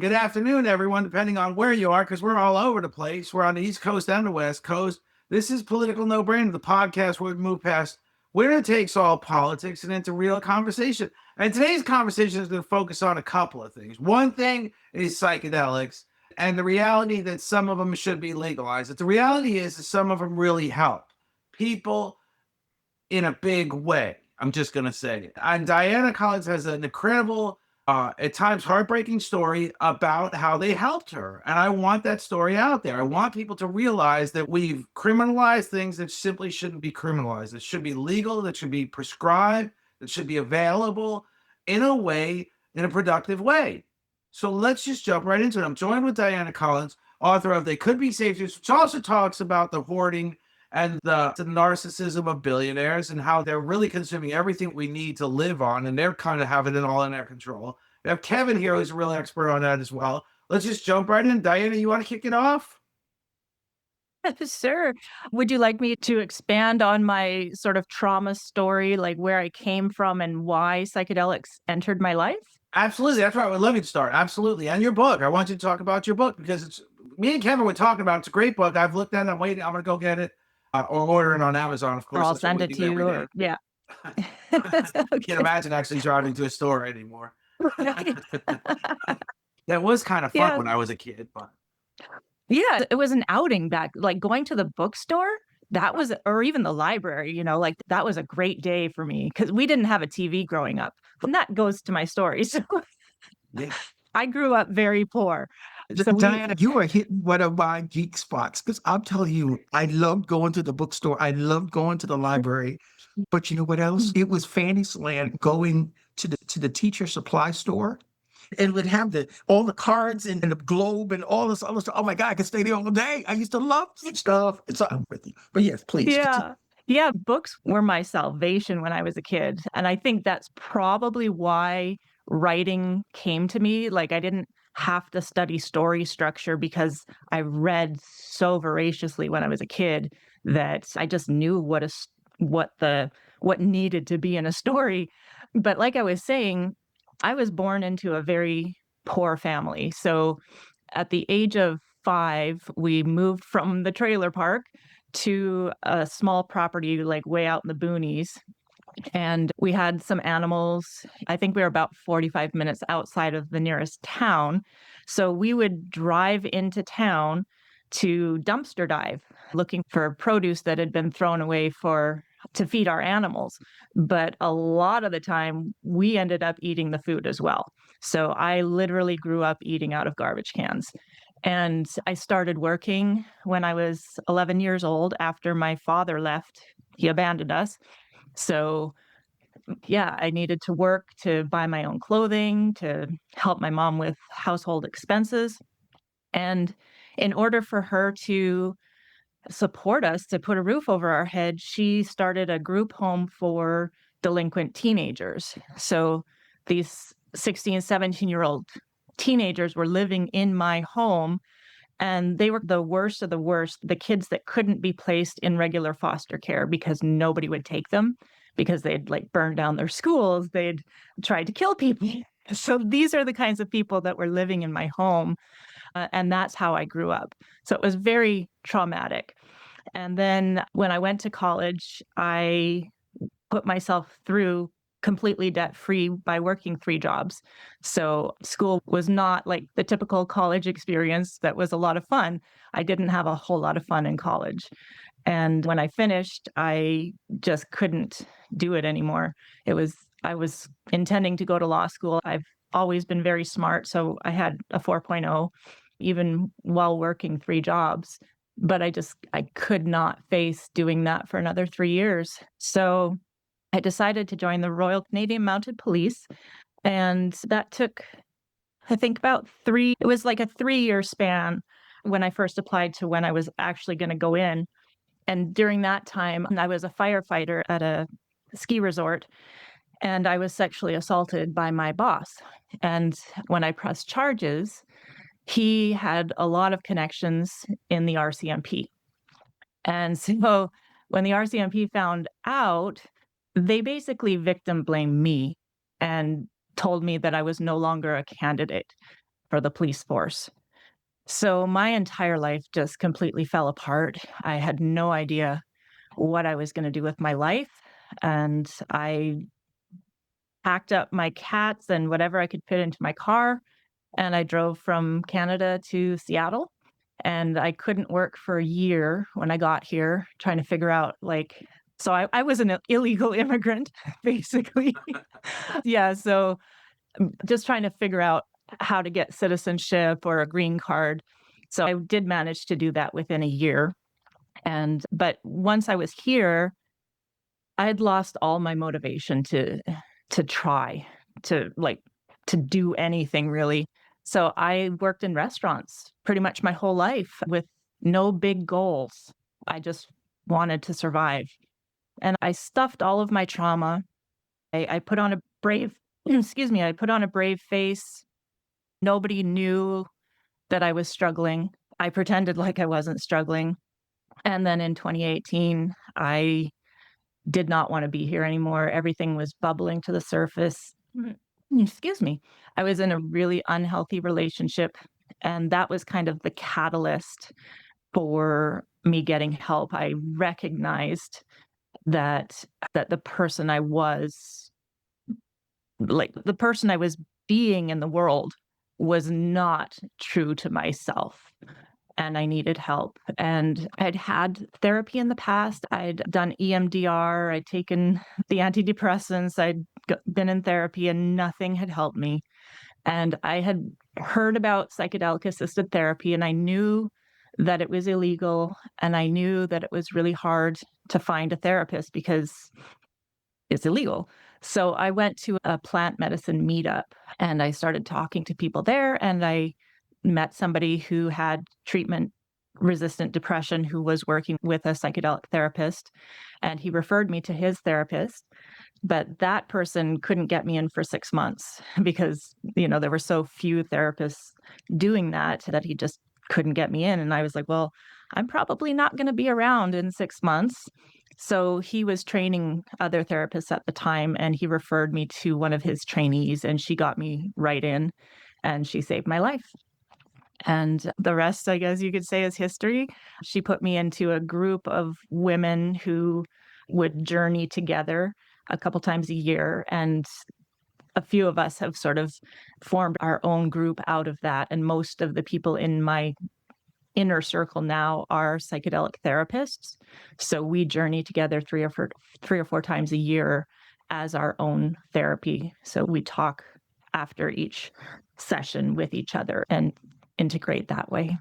Good afternoon, everyone, depending on where you are, because we're all over the place. We're on the East Coast and the West Coast. This is Political No Brainer, the podcast where we move past winner takes all politics and into real conversation. And today's conversation is going to focus on a couple of things. One thing is psychedelics and the reality that some of them should be legalized. But the reality is that some of them really help people in a big way. I'm just going to say it. And Diana Colleen has an incredible, at times heartbreaking story about how they helped her. And I want that story out there. I want people to realize that we've criminalized things that simply shouldn't be criminalized. It should be legal, that should be prescribed, that should be available in a way, in a productive way. So let's just jump right into it. I'm joined with Diana Colleen, author of They Could Be Safeties, which also talks about the hoarding and the narcissism of billionaires and how they're really consuming everything we need to live on, and they're kind of having it all in their control. We have Kevin here, who's a real expert on that as well. Let's just jump right in. Diana, you want to kick it off? Sure. Would you like me to expand on my sort of trauma story, like where I came from and why psychedelics entered my life? Absolutely. That's right. I would love you to start. Absolutely. And your book. I want you to talk about your book because it's me and Kevin were talking about it. It's a great book. I've looked at it. I'm waiting. I'm going to go get it or order it on Amazon, of Or course. I'll That's what send we it to do you, every or day. yeah. Can't Okay. imagine actually driving to a store anymore. Right. That was kind of fun Yeah. when I was a kid, but Yeah. It was an outing back, like going to the bookstore. That was, or even the library, like that was a great day for me because we didn't have a TV growing up. And that goes to my story. So yeah. I grew up very poor. So we, Diana, you are hitting one of my geek spots because I'm telling you, I loved going to the bookstore. I loved going to the library. But you know what else? It was Fantasyland going to the teacher supply store and would have all the cards and the globe and all this other stuff. Oh my God, I could stay there all day. I used to love this stuff. And so I'm with you. But yes, please continue. yeah. Yeah, books were my salvation when I was a kid. And I think that's probably why writing came to me. Like I didn't have to study story structure because I read so voraciously when I was a kid that I just knew what needed to be in a story. But like I was saying, I was born into a very poor family. So at the age of 5, we moved from the trailer park to a small property like way out in the boonies. And we had some animals. I think we were about 45 minutes outside of the nearest town. So we would drive into town to dumpster dive, looking for produce that had been thrown away to feed our animals. But a lot of the time, we ended up eating the food as well. So I literally grew up eating out of garbage cans. And I started working when I was 11 years old after my father left. He abandoned us. So, yeah, I needed to work to buy my own clothing, to help my mom with household expenses. And in order for her to support us, to put a roof over our head, she started a group home for delinquent teenagers. So these 16, 17-year-old teenagers were living in my home, and they were the worst of the worst, the kids that couldn't be placed in regular foster care because nobody would take them because they'd like burned down their schools, they'd tried to kill people. So these are the kinds of people that were living in my home. And that's how I grew up. So it was very traumatic. And then when I went to college, I put myself through completely debt free by working 3 jobs. So school was not like the typical college experience that was a lot of fun. I didn't have a whole lot of fun in college. And when I finished, I just couldn't do it anymore. I was intending to go to law school. I've always been very smart, so I had a 4.0 even while working 3 jobs. But I could not face doing that for another 3 years. So I decided to join the Royal Canadian Mounted Police. And that took, I think, it was like a 3-year span when I first applied to when I was actually going to go in. And during that time, I was a firefighter at a ski resort, and I was sexually assaulted by my boss. And when I pressed charges, he had a lot of connections in the RCMP. And so when the RCMP found out, they basically victim blamed me and told me that I was no longer a candidate. for the police force. So my entire life just completely fell apart. I had no idea what I was going to do with my life. And I packed up my cats and whatever I could fit into my car. And I drove from Canada to Seattle. And I couldn't work for a year when I got here, trying to figure out so I was an illegal immigrant, basically. Yeah. So just trying to figure out how to get citizenship or a green card. So I did manage to do that within a year. But once I was here, I had lost all my motivation to try to do anything really. So I worked in restaurants pretty much my whole life with no big goals. I just wanted to survive. And I stuffed all of my trauma. I put on a brave, excuse me, I put on a brave face. Nobody knew that I was struggling. I pretended like I wasn't struggling. And then in 2018, I did not want to be here anymore. Everything was bubbling to the surface. Excuse me. I was in a really unhealthy relationship, and that was kind of the catalyst for me getting help. I recognized that the person I was, the person I was being in the world was not true to myself, and I needed help. And I'd had therapy in the past. I'd done EMDR, I'd taken the antidepressants, been in therapy, and nothing had helped me. And I had heard about psychedelic-assisted therapy, and I knew that it was illegal, and I knew that it was really hard to find a therapist because it's illegal. So I went to a plant medicine meetup, and I started talking to people there, and I met somebody who had treatment-resistant depression who was working with a psychedelic therapist, and he referred me to his therapist. But that person couldn't get me in for 6 months because, there were so few therapists doing that he just couldn't get me in. And I was like, well, I'm probably not going to be around in 6 months. So he was training other therapists at the time, and he referred me to one of his trainees, and she got me right in, and she saved my life. And the rest, I guess you could say, is history. She put me into a group of women who would journey together a couple times a year. And a few of us have sort of formed our own group out of that. And most of the people in my inner circle now are psychedelic therapists. So we journey together three or four times a year as our own therapy. So we talk after each session with each other and integrate that way.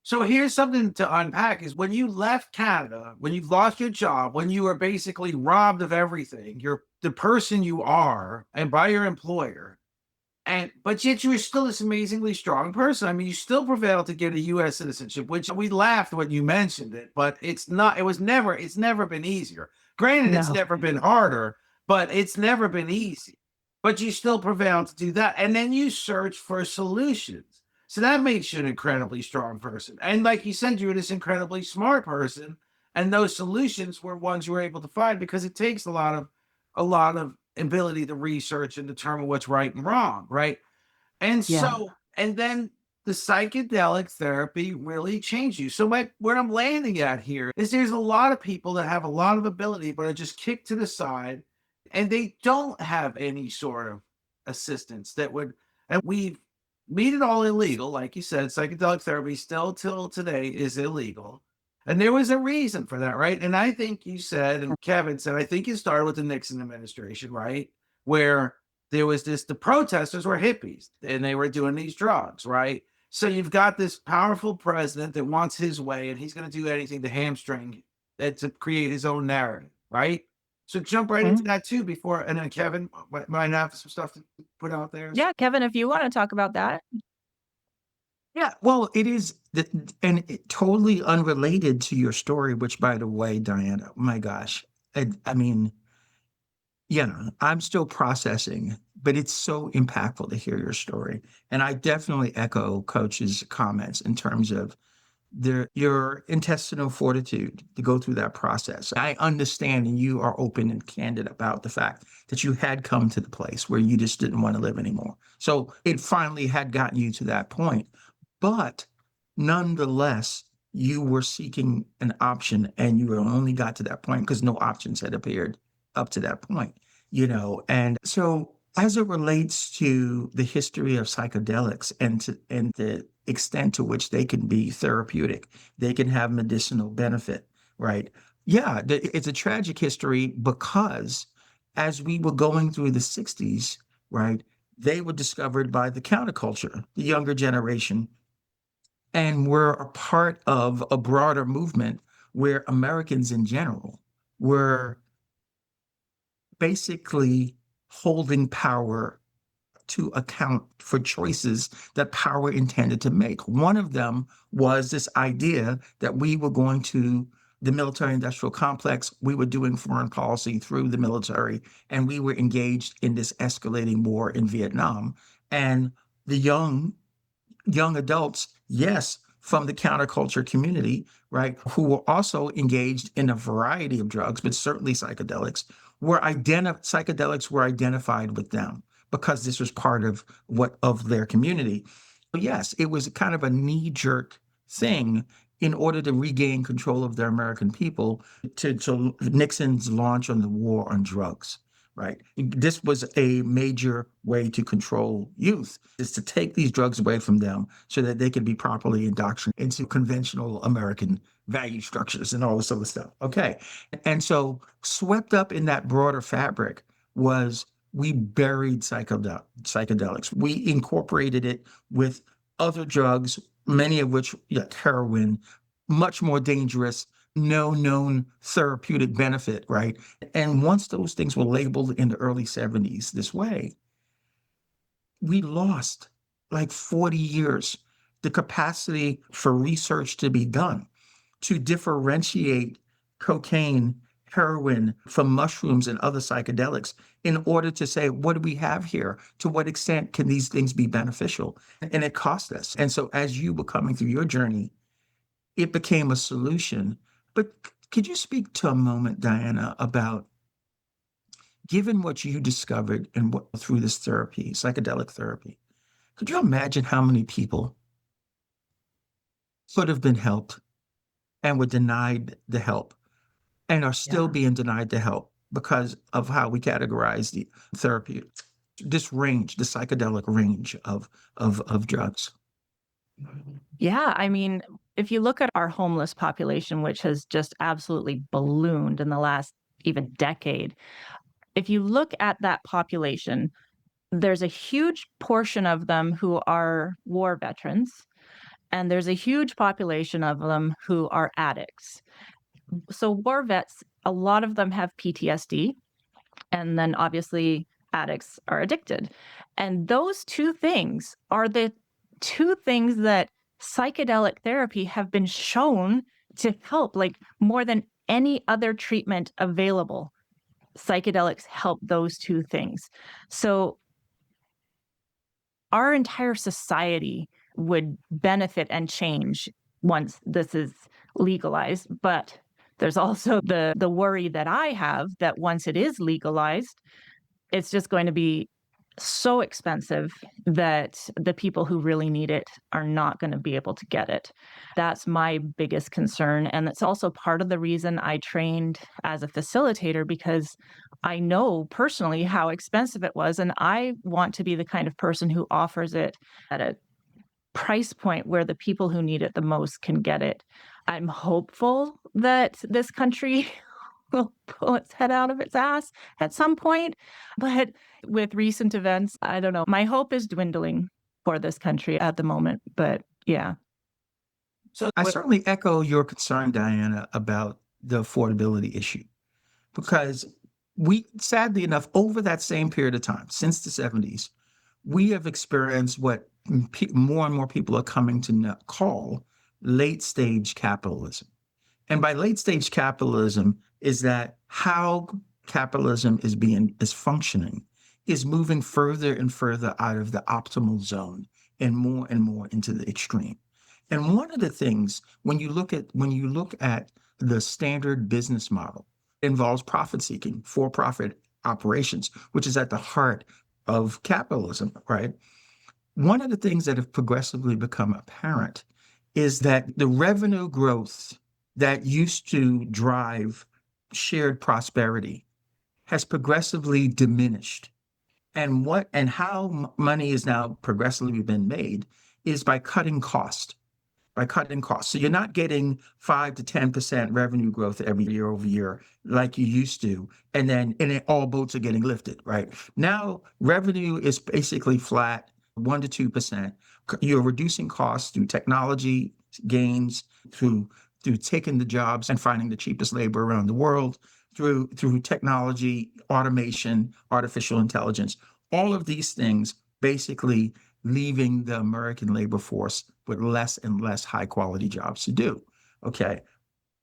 So here's something to unpack is when you left Canada, when you've lost your job, when you were basically robbed of everything, you're the person you are and by your employer. But yet you were still this amazingly strong person. I mean, you still prevailed to get a US citizenship, which we laughed when you mentioned it, but it's never been easier. Granted, it's No. never been harder, but it's never been easy. But you still prevailed to do that. And then you search for solutions. So that makes you an incredibly strong person. And like you said, you're this incredibly smart person. And those solutions were ones you were able to find because it takes a lot of ability to research and determine what's right and wrong, right? And Yeah. so, and then the psychedelic therapy really changed you. So where I'm landing at here is there's a lot of people that have a lot of ability, but are just kicked to the side and they don't have any sort of assistance that would, and we've made it all illegal. Like you said, psychedelic therapy still till today is illegal. And there was a reason for that, right? And I think you said, and Kevin said, I think it started with the Nixon administration, right? Where there was the protesters were hippies and they were doing these drugs, right? So you've got this powerful president that wants his way and he's going to do anything to hamstring it to create his own narrative, right? So jump right into that too before, and then Kevin might have some stuff to put out there. Yeah, Kevin, if you want to talk about that. Yeah, well, it is, and totally unrelated to your story, which, by the way, Diana, my gosh, I mean, I'm still processing, but it's so impactful to hear your story. And I definitely echo Coach's comments in terms of your intestinal fortitude to go through that process. I understand, and you are open and candid about the fact that you had come to the place where you just didn't want to live anymore. So it finally had gotten you to that point. But nonetheless, you were seeking an option, and you only got to that point because no options had appeared up to that point, And so as it relates to the history of psychedelics and the extent to which they can be therapeutic, they can have medicinal benefit, right? Yeah, it's a tragic history because as we were going through the 60s, right, they were discovered by the counterculture, the younger generation, and were a part of a broader movement where Americans in general were basically holding power to account for choices that power intended to make. One of them was this idea that we were going to the military industrial complex, we were doing foreign policy through the military, and we were engaged in this escalating war in Vietnam. And the young adults, yes, from the counterculture community, right, who were also engaged in a variety of drugs, but certainly psychedelics, psychedelics were identified with them because this was part of their community. So yes, it was kind of a knee-jerk thing in order to regain control of the American people to Nixon's launch on the war on drugs. Right. This was a major way to control youth, is to take these drugs away from them so that they could be properly indoctrinated into conventional American value structures and all this other stuff. Okay. And so swept up in that broader fabric was we buried psychedelics. We incorporated it with other drugs, many of which, like heroin, much more dangerous, no known therapeutic benefit, right? And once those things were labeled in the early 70s this way, we lost like 40 years the capacity for research to be done to differentiate cocaine, heroin from mushrooms and other psychedelics in order to say, what do we have here? To what extent can these things be beneficial? And it cost us. And so as you were coming through your journey, it became a solution. But could you speak to a moment, Diana, about given what you discovered and what through this therapy, psychedelic therapy, could you imagine how many people could have been helped and were denied the help and are still being denied the help because of how we categorize the therapy, this range, the psychedelic range of drugs? Yeah, I mean, if you look at our homeless population, which has just absolutely ballooned in the last even decade, if you look at that population, there's a huge portion of them who are war veterans, and there's a huge population of them who are addicts. So war vets, a lot of them have PTSD, and then obviously addicts are addicted. And those two things are the two things that psychedelic therapy have been shown to help, like more than any other treatment available. Psychedelics help those two things. So our entire society would benefit and change once this is legalized. But there's also the worry that I have that once it is legalized, it's just going to be so expensive that the people who really need it are not going to be able to get it. That's my biggest concern. And it's also part of the reason I trained as a facilitator, because I know personally how expensive it was. And I want to be the kind of person who offers it at a price point where the people who need it the most can get it. I'm hopeful that this country will pull its head out of its ass at some point. But with recent events, I don't know. My hope is dwindling for this country at the moment. But yeah. So I certainly echo your concern, Diana, about the affordability issue, because we, sadly enough, over that same period of time, since the 70s, we have experienced what more and more people are coming to call late stage capitalism. And by late stage capitalism is that how capitalism is functioning is moving further and further out of the optimal zone and more into the extreme. And one of the things when you look at the standard business model, it involves profit seeking, for-profit operations, which is at the heart of capitalism, right? One of the things that have progressively become apparent is that the revenue growth that used to drive shared prosperity has progressively diminished. And how money is now progressively been made is by cutting cost, by cutting costs. So you're not getting 5 to 10% revenue growth every year over year like you used to, and then all boats are getting lifted, right? Now revenue is basically flat, 1 to 2%. You're reducing costs through technology gains, through taking the jobs and finding the cheapest labor around the world, through technology, automation, artificial intelligence. All of these things basically leaving the American labor force with less and less high quality jobs to do. Okay.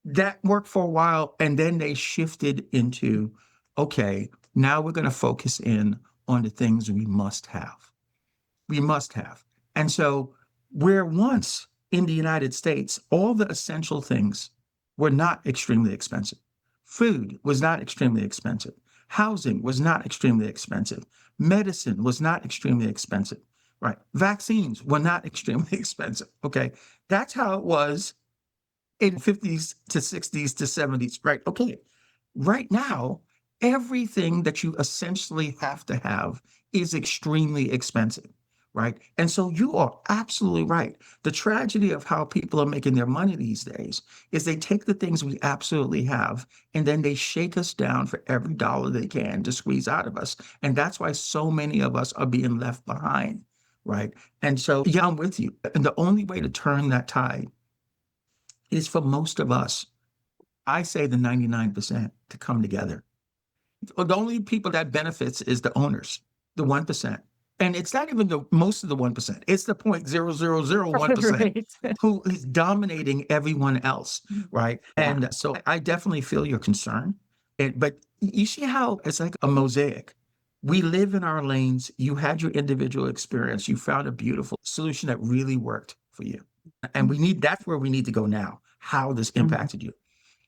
That worked for a while. And then they shifted into, okay, now we're going to focus in on the things we must have. We must have. And so where once in the United States, all the essential things were not extremely expensive. Food was not extremely expensive. Housing was not extremely expensive. Medicine was not extremely expensive. Right. Vaccines were not extremely expensive. Okay. That's how it was in 50s to 60s to 70s. Right. Okay. Right now, everything that you essentially have to have is extremely expensive. Right. And so you are absolutely right. The tragedy of how people are making their money these days is they take the things we absolutely have and then they shake us down for every dollar they can to squeeze out of us. And that's why so many of us are being left behind. Right. And so, yeah, I'm with you. And the only way to turn that tide is for most of us, I say the 99% to come together. The only people that benefits is the owners, the 1%. And it's not even the most of the 1%. It's the 0.0001% Right. who is dominating everyone else. Right. Yeah. And so I definitely feel your concern. But you see how it's like a mosaic. We live in our lanes. You had your individual experience. You found a beautiful solution that really worked for you. And that's where we need to go now, how this impacted you.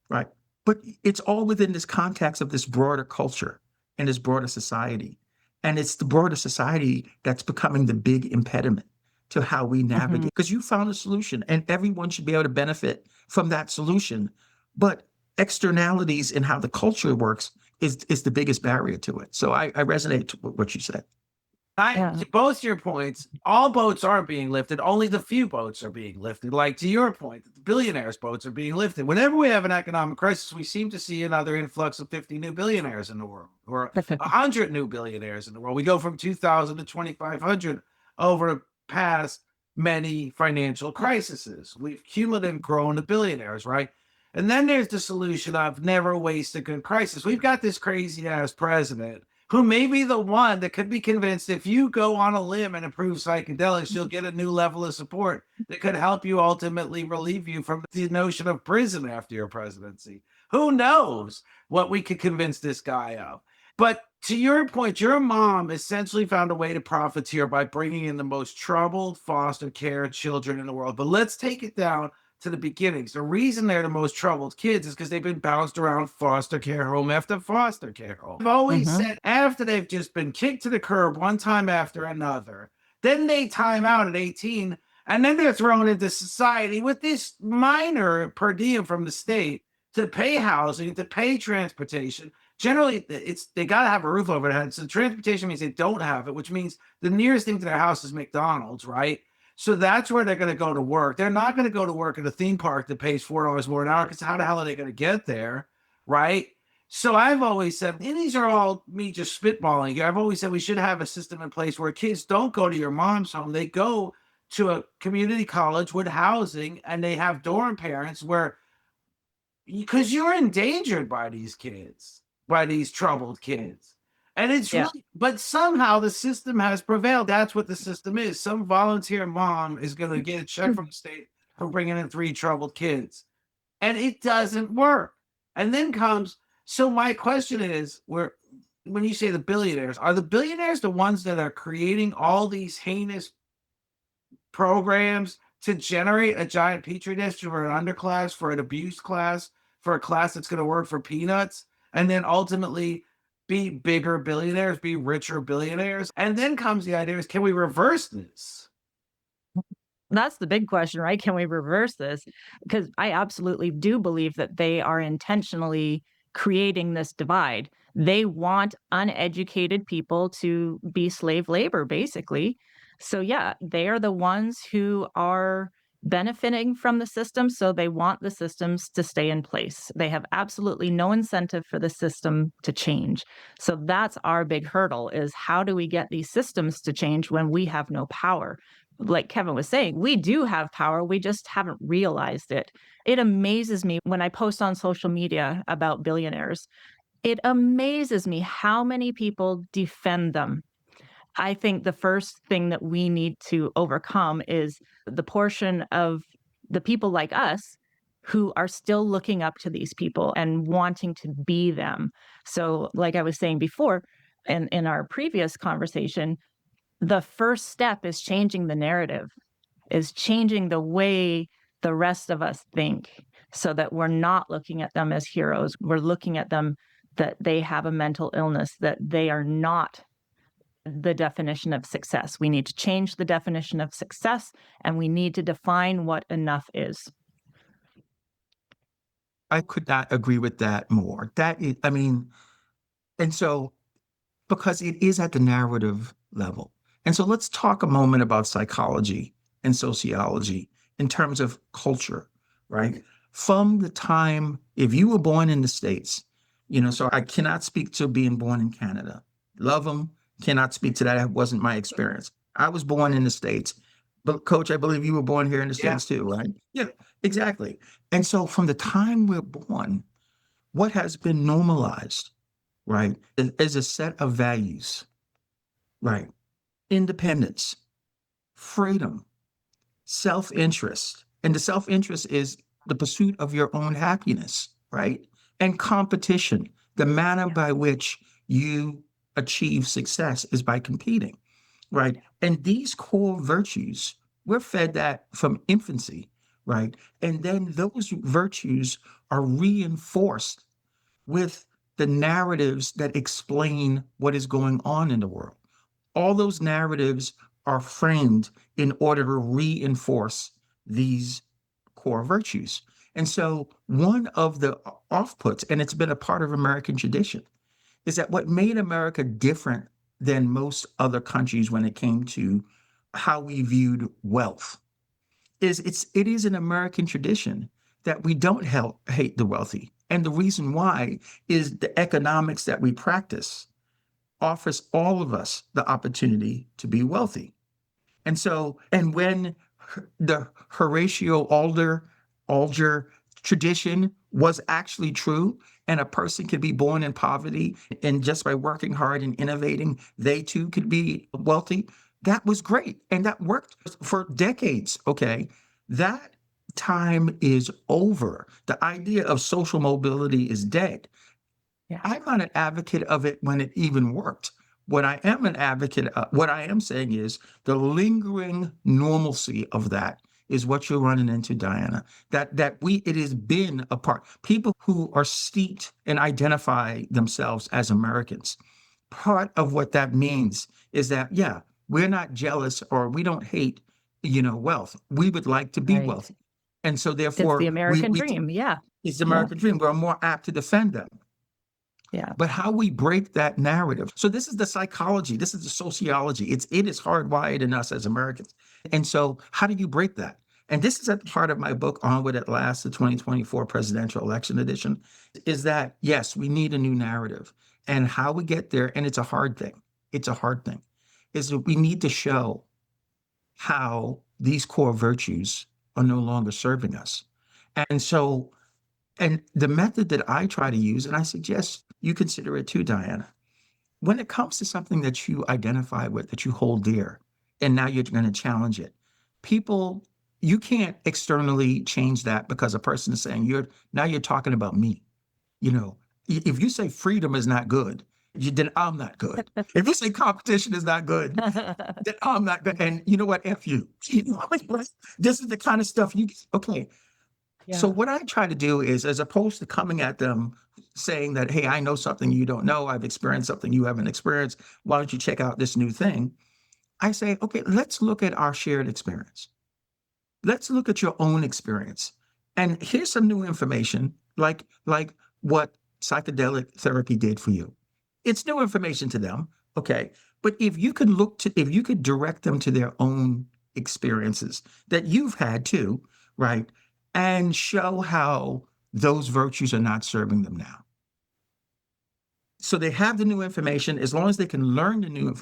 Right. But it's all within this context of this broader culture and this broader society. And it's the broader society that's becoming the big impediment to how we navigate. Because you found a solution and everyone should be able to benefit from that solution. But externalities in how the culture works is the biggest barrier to it. So I resonate with what you said. To both your points, all boats aren't being lifted. Only the few boats are being lifted. Like to your point, the billionaires' boats are being lifted. Whenever we have an economic crisis, we seem to see another influx of 50 new billionaires in the world, or 100 new billionaires in the world. We go from 2,000 to 2,500 over past many financial crises. We've cumulatively grown to billionaires, right? And then there's the solution of never waste a good crisis. We've got this crazy ass president who may be the one that could be convinced if you go on a limb and approve psychedelics, you'll get a new level of support that could help you ultimately relieve you from the notion of prison after your presidency. Who knows what we could convince this guy of? But to your point, your mom essentially found a way to profiteer by bringing in the most troubled foster care children in the world. But let's take it down to the beginnings. The reason they're the most troubled kids is because they've been bounced around foster care home after foster care home. I've always said after they've just been kicked to the curb one time after another, then they time out at 18, and then they're thrown into society with this minor per diem from the state to pay housing, to pay transportation. Generally, they got to have a roof over their head. So transportation means they don't have it, which means the nearest thing to their house is McDonald's, right? So that's where they're going to go to work. They're not going to go to work at a theme park that pays $4 more an hour, because how the hell are they going to get there, right? So I've always said, and these are all me just spitballing here, I've always said we should have a system in place where kids don't go to your mom's home. They go to a community college with housing, and they have dorm parents where, because you're endangered by these kids, by these troubled kids. And it's really, but somehow the system has prevailed. That's what the system is. Some volunteer mom is going to get a check from the state for bringing in 3 troubled kids, and it doesn't work. And then comes, so my question is, when you say the billionaires, are the billionaires the ones that are creating all these heinous programs to generate a giant petri dish for an underclass, for an abused class, for a class that's going to work for peanuts, and then ultimately be bigger billionaires, be richer billionaires. And then comes the idea is, can we reverse this? That's the big question, right? Can we reverse this? Because I absolutely do believe that they are intentionally creating this divide. They want uneducated people to be slave labor, basically. So, yeah, they are the ones who are benefiting from the system. So, they want the systems to stay in place. They have absolutely no incentive for the system to change. So, that's our big hurdle is how do we get these systems to change when we have no power? Like Kevin was saying, we do have power. We just haven't realized it. It amazes me when I post on social media about billionaires. It amazes me how many people defend them. I think the first thing that we need to overcome is the portion of the people like us who are still looking up to these people and wanting to be them. So, like I was saying before, in our previous conversation, the first step is changing the narrative, is changing the way the rest of us think so that we're not looking at them as heroes. We're looking at them that they have a mental illness, that they are not the definition of success. We need to change the definition of success and we need to define what enough is. I could not agree with that more. That is, I mean, and so because it is at the narrative level. And so let's talk a moment about psychology and sociology in terms of culture, right? From the time, if you were born in the States, so I cannot speak to being born in Canada. Love them, cannot speak to that. That wasn't my experience. I was born in the States. But Coach, I believe you were born here in the States too, right? Yeah, exactly. And so from the time we're born, what has been normalized, right, is a set of values, right? Independence, freedom, self-interest. And the self-interest is the pursuit of your own happiness, right? And competition. The manner by which you achieve success is by competing, right? And these core virtues, we're fed that from infancy, right? And then those virtues are reinforced with the narratives that explain what is going on in the world. All those narratives are framed in order to reinforce these core virtues. And so one of the offputs, and it's been a part of American tradition, is that what made America different than most other countries when it came to how we viewed wealth is it is an American tradition that we don't hate the wealthy. And the reason why is the economics that we practice offers all of us the opportunity to be wealthy. And so, and when the Horatio Alger tradition was actually true, and a person could be born in poverty, and just by working hard and innovating, they too could be wealthy, that was great. And that worked for decades, okay? That time is over. The idea of social mobility is dead. Yeah. I'm not an advocate of it when it even worked. What I am an advocate of, what I am saying is the lingering normalcy of that is what you're running into, Diana. It has been a part. People who are steeped and identify themselves as Americans, part of what that means is that, yeah, we're not jealous or we don't hate, wealth. We would like to be Right. wealthy. And so It's therefore, the American dream. Yeah. it's the American dream. We're more apt to defend them. Yeah. But how we break that narrative. So this is the psychology, this is the sociology. It is hardwired in us as Americans. And so how do you break that? And this is at the heart of my book, Onward at Last, the 2024 presidential election edition, is that, yes, we need a new narrative. And how we get there, and it's a hard thing, is that we need to show how these core virtues are no longer serving us. And so, and the method that I try to use, and I suggest you consider it too, Diana, when it comes to something that you identify with, that you hold dear, and now you're going to challenge it, you can't externally change that because a person is saying, you're talking about me. If you say freedom is not good, then I'm not good. If you say competition is not good, then I'm not good. And you know what? F you. You know, this is the kind of stuff okay. So Yeah. what I try to do is, as opposed to coming at them saying that, hey, I know something you don't know, I've experienced something you haven't experienced, why don't you check out this new thing? I say, okay, let's look at our shared experience. Let's look at your own experience. And here's some new information, like what psychedelic therapy did for you. It's new information to them, okay? But if you could direct them to their own experiences that you've had too, right? And show how those virtues are not serving them now. So they have the new information. As long as they can learn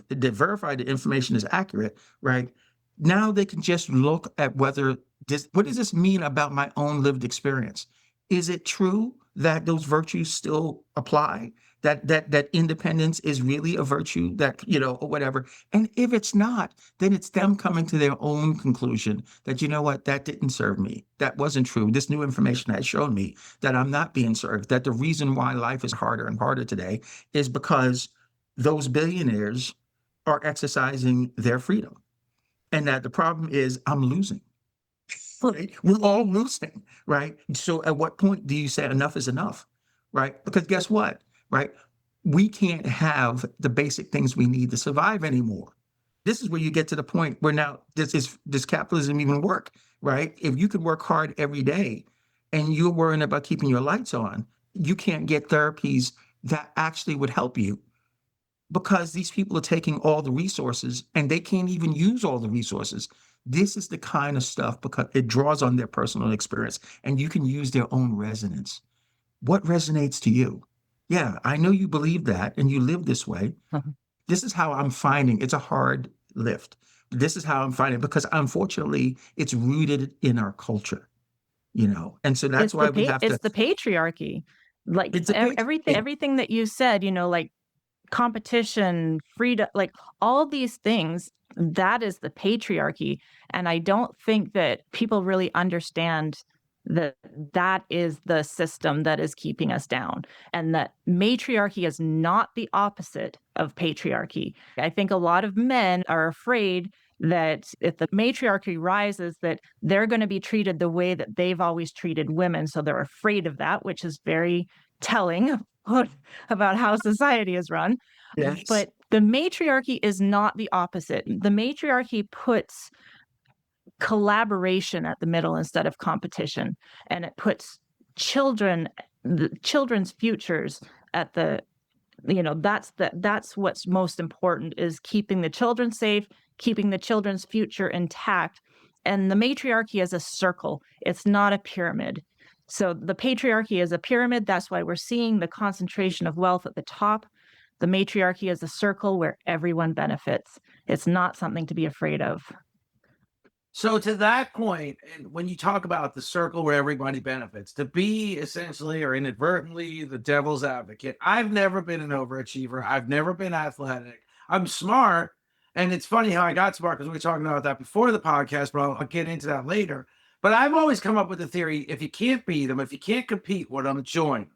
they verify the information is accurate, right? Now they can just look at what does this mean about my own lived experience? Is it true that those virtues still apply? That independence is really a virtue, that, or whatever. And if it's not, then it's them coming to their own conclusion that, you know what, that didn't serve me. That wasn't true. This new information has shown me that I'm not being served, that the reason why life is harder and harder today is because those billionaires are exercising their freedom. And that the problem is I'm losing. Right? We're all losing, right? So at what point do you say enough is enough, right? Because guess what, right? We can't have the basic things we need to survive anymore. This is where you get to the point where now does capitalism even work, right? If you could work hard every day and you're worrying about keeping your lights on, you can't get therapies that actually would help you, because these people are taking all the resources and they can't even use all the resources. This is the kind of stuff, because it draws on their personal experience and you can use their own resonance. What resonates to you? Yeah, I know you believe that and you live this way. Mhm. This is how I'm finding it's a hard lift. This is how I'm finding, because unfortunately it's rooted in our culture, and so that's why we have to. It's the patriarchy. Like It's a everything that you said, like competition, freedom, like all these things, that is the patriarchy. And I don't think that people really understand that that is the system that is keeping us down, and that matriarchy is not the opposite of patriarchy. I think a lot of men are afraid that if the matriarchy rises, that they're going to be treated the way that they've always treated women. So they're afraid of that, which is very telling about how society is run. Yes. But the matriarchy is not the opposite. The matriarchy puts collaboration at the middle instead of competition, and it puts children's futures at the, that's what's most important, is keeping the children safe, keeping the children's future intact. And the matriarchy is a circle, it's not a pyramid. So the patriarchy is a pyramid. That's why we're seeing the concentration of wealth at the top. The matriarchy is a circle where everyone benefits. It's not something to be afraid of. So to that point, and when you talk about the circle where everybody benefits, to be essentially or inadvertently the devil's advocate, I've never been an overachiever. I've never been athletic. I'm smart. And it's funny how I got smart, because we were talking about that before the podcast, but I'll get into that later. But I've always come up with the theory, if you can't beat them, if you can't compete with them, join them.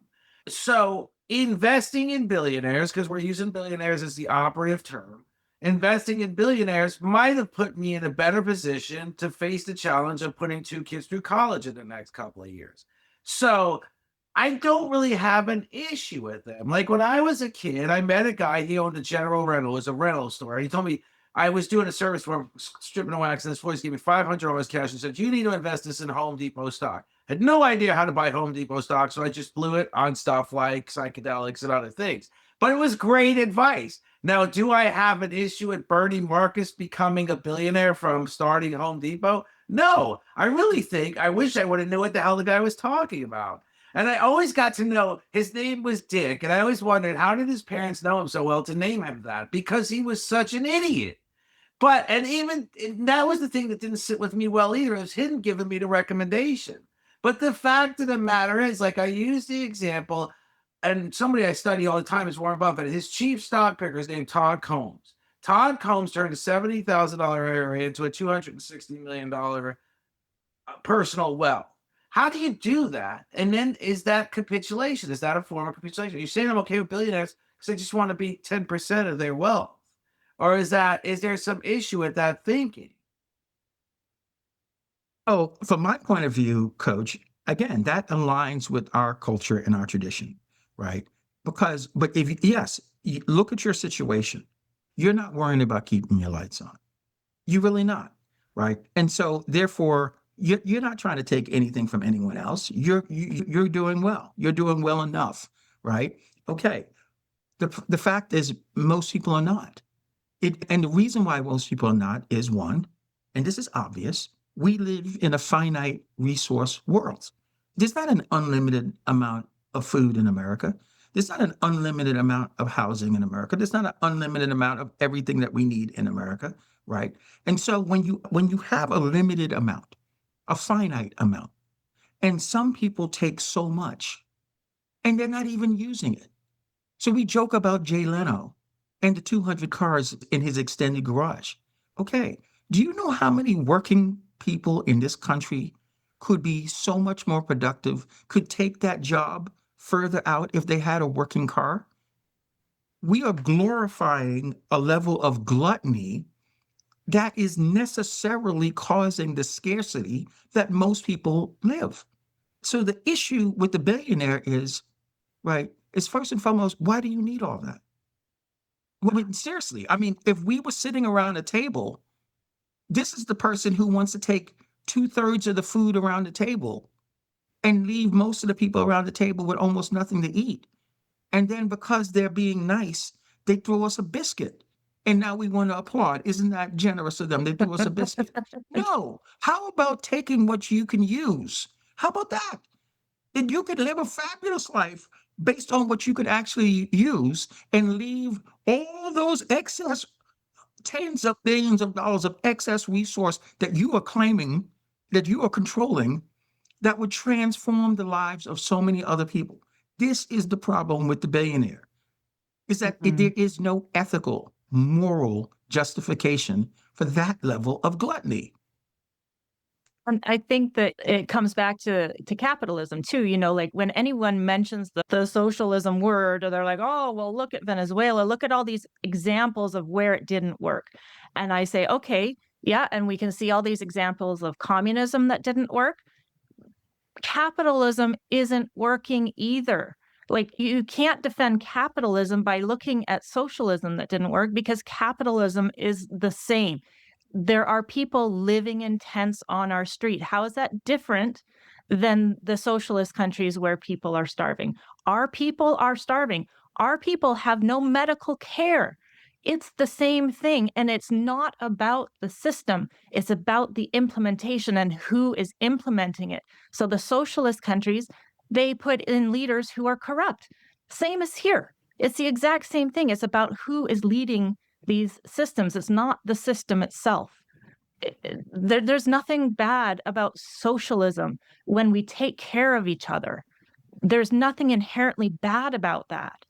So investing in billionaires, because we're using billionaires as the operative term, investing in billionaires might have put me in a better position to face the challenge of putting 2 kids through college in the next couple of years. So I don't really have an issue with them. Like when I was a kid, I met a guy, he owned a General Rental, it was a rental store. He told me, I was doing a service for him, stripping a wax, and this voice gave me $500 cash and said, you need to invest this in Home Depot stock. Had no idea how to buy Home Depot stock, so I just blew it on stuff like psychedelics and other things. But it was great advice. Now, do I have an issue with Bernie Marcus becoming a billionaire from starting Home Depot? No, I really think I wish I would have knew what the hell the guy was talking about. And I always got to know his name was Dick. And I always wondered, how did his parents know him so well to name him that? Because he was such an idiot. But, and that was the thing that didn't sit with me well either. It was him giving me the recommendation. But the fact of the matter is, like I used the example, and somebody I study all the time is Warren Buffett. His chief stock picker is named Todd Combs. Todd Combs turned a $70,000 IRA into a $260 million personal wealth. How do you do that? And then is that capitulation? Is that a form of capitulation? You're saying I'm okay with billionaires. because they just want to be 10% of their wealth? Or is there some issue with that thinking? Oh, from my point of view, Coach, again, that aligns with our culture and our tradition, right? But if yes, you look at your situation, you're not worrying about keeping your lights on. You're really not, right? And so, therefore, you're not trying to take anything from anyone else. You're doing well. You're doing well enough, right? Okay. The fact is, most people are not. And the reason why most people are not is one, and this is obvious, we live in a finite resource world. There's not an unlimited amount of food in America. There's not an unlimited amount of housing in America. There's not an unlimited amount of everything that we need in America, right? And so when you have a limited amount, a finite amount, and some people take so much and they're not even using it. So we joke about Jay Leno and the 200 cars in his extended garage. Okay, do you know how many working people in this country could be so much more productive, could take that job further out if they had a working car? We are glorifying a level of gluttony that is necessarily causing the scarcity that most people live. So the issue with the billionaire is, right, is first and foremost, why do you need all that? I mean, seriously, I mean, if we were sitting around a table, this is the person who wants to take 2/3 of the food around the table and leave most of the people around the table with almost nothing to eat. And then because they're being nice, they throw us a biscuit. And now we want to applaud. Isn't that generous of them? They threw us a biscuit. No. How about taking what you can use? How about that? Then you could live a fabulous life based on what you could actually use and leave all those excess tens of billions of dollars of excess resource that you are claiming, that you are controlling, that would transform the lives of so many other people. This is the problem with the billionaire, is that there is no ethical, moral justification for that level of gluttony. And I think that it comes back to capitalism too. You know, like when anyone mentions the socialism word, or they're like, oh, well, look at Venezuela, look at all these examples of where it didn't work. And I say, okay, yeah, and we can see all these examples of communism that didn't work. Capitalism isn't working either. Like you can't defend capitalism by looking at socialism that didn't work, because capitalism is the same. There are people living in tents on our street. How is that different than the socialist countries where people are starving? Our people are starving. Our people have no medical care. It's the same thing. And it's not about the system. It's about the implementation and who is implementing it. So the socialist countries, they put in leaders who are corrupt. Same as here. It's the exact same thing. It's about who is leading these systems. It's not the system itself. There's nothing bad about socialism when we take care of each other. There's nothing inherently bad about that.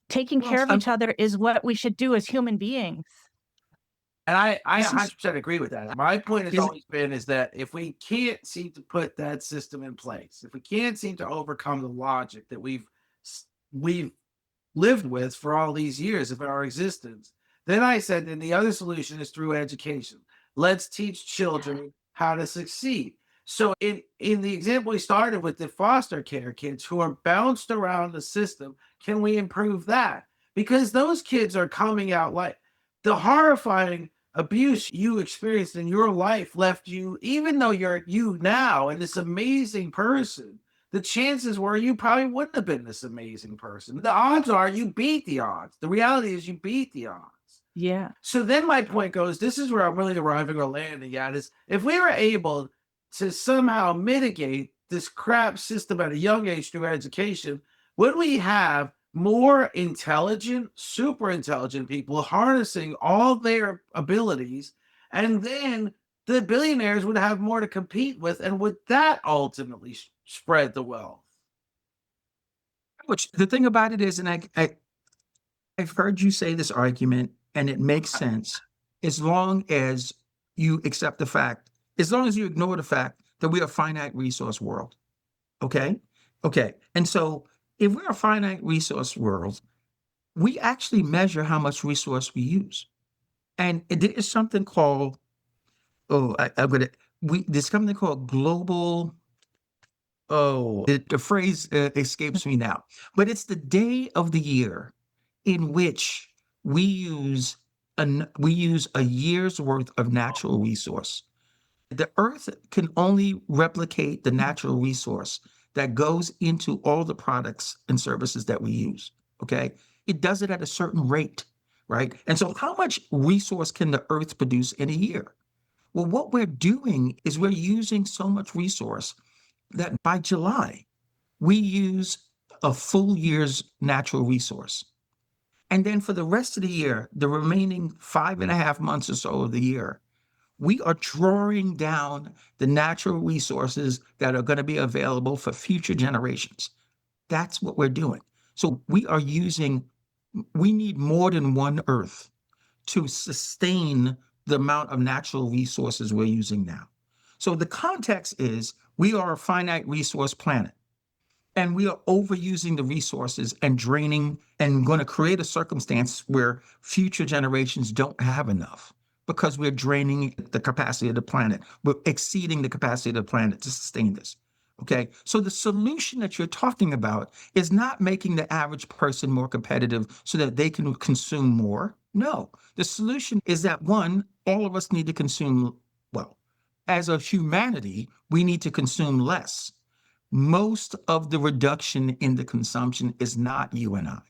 Taking care of each other is what we should do as human beings. And I This is 100% agree with that. My point has is always been is that if we can't seem to put that system in place, if we can't seem to overcome the logic that we've lived with for all these years of our existence, then I said, then the other solution is through education. Let's teach children how to succeed. So in the example we started with the foster care kids who are bounced around the system, can we improve that? Because those kids are coming out like the horrifying abuse you experienced in your life left you, even though you're you now and this amazing person, the chances were you probably wouldn't have been this amazing person. The odds are you beat the odds. The reality is you beat the odds. Yeah. So then my point goes, this is where I'm really arriving or landing at, is if we were able to somehow mitigate this crap system at a young age through education, would we have more intelligent, super intelligent people harnessing all their abilities, and then the billionaires would have more to compete with, and would that ultimately spread the wealth? which the thing about it is, and I've heard you say this argument, and it makes sense as long as you accept the fact, as long as you ignore the fact that we are a finite resource world. Okay? Okay. And so if we're a finite resource world, we actually measure how much resource we use. And there is something called, I'm gonna, there's something called global, the phrase escapes me now, but it's the day of the year in which we use we use a year's worth of natural resource. The earth can only replicate the natural resource that goes into all the products and services that we use. Okay. It does it at a certain rate, right? And so, how much resource can the earth produce in a year? Well, what we're doing is we're using so much resource that by July, we use a full year's natural resource. And then for the rest of the year, the remaining 5.5 months or so of the year, we are drawing down the natural resources that are going to be available for future generations. That's what we're doing. So we need more than one earth to sustain the amount of natural resources we're using now. So the context is we are a finite resource planet. And we are overusing the resources and draining and going to create a circumstance where future generations don't have enough because we're draining the capacity of the planet. We're exceeding the capacity of the planet to sustain this. Okay. So the solution that you're talking about is not making the average person more competitive so that they can consume more. No, the solution is that one, all of us need to consume, well, as a humanity, we need to consume less. Most of the reduction in the consumption is not you and I.